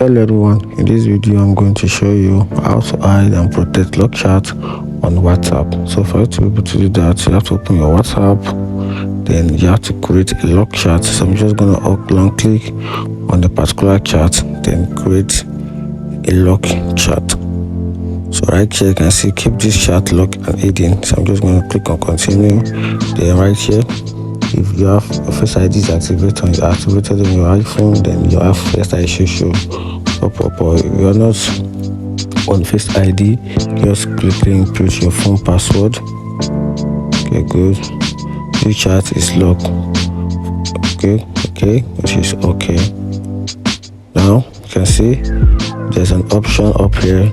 Hello everyone, in this video I'm going to show you how to hide and protect lock chat on WhatsApp. So for you to be able to do that, you have to open your WhatsApp, then you have to create a lock chat. So I'm just going to long click on the particular chat, then create a lock chat. So right here you can see keep this chat locked and hidden. So I'm just going to click on continue. Then right here, if you have Face ID is activated on your iPhone, then your Face ID should show up. Or if you are not on Face ID, just click input your phone password. Okay, good. Your chat is locked. Okay, which is okay. Now you can see there's an option up here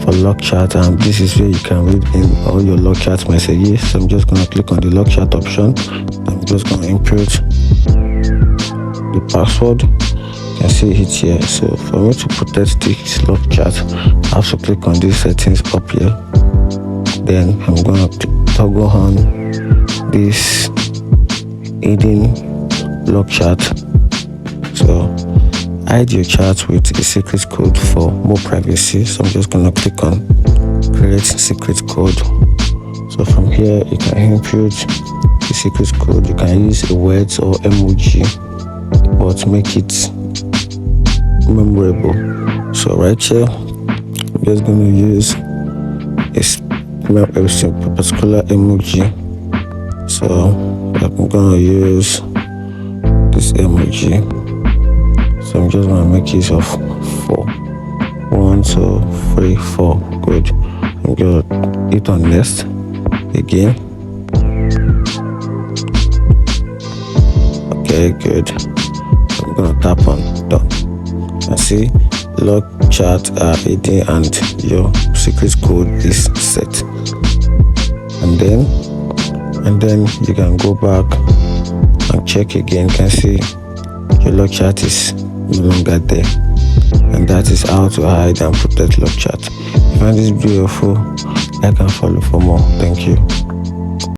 for lock chat, and this is where you can read in all your lock chat messages. So I'm just going to click on the lock chat option. I'm just going to input the password. You can see it here. So for me to protect this lock chat, I have to click on these settings up here. Then I'm going to toggle on this hidden lock chat. So hide your chat with a secret code for more privacy. So I'm just going to click on create secret code. So from here you can input the secret code. You can use a word or emoji, but make it memorable. So right here I'm just going to use a particular emoji. So I'm going to use this emoji. So I'm just going to make use of 4. 1, 2, 3, 4. Good. I'm going to hit on next again. Okay, good. I'm going to tap on done. And see, lock chat are hidden and your secret code is set. And then you can go back and check again. You can see your lock chat is no longer there. And that is how to hide and protect lock chat. If you find this video helpful, like and follow for more. Thank you.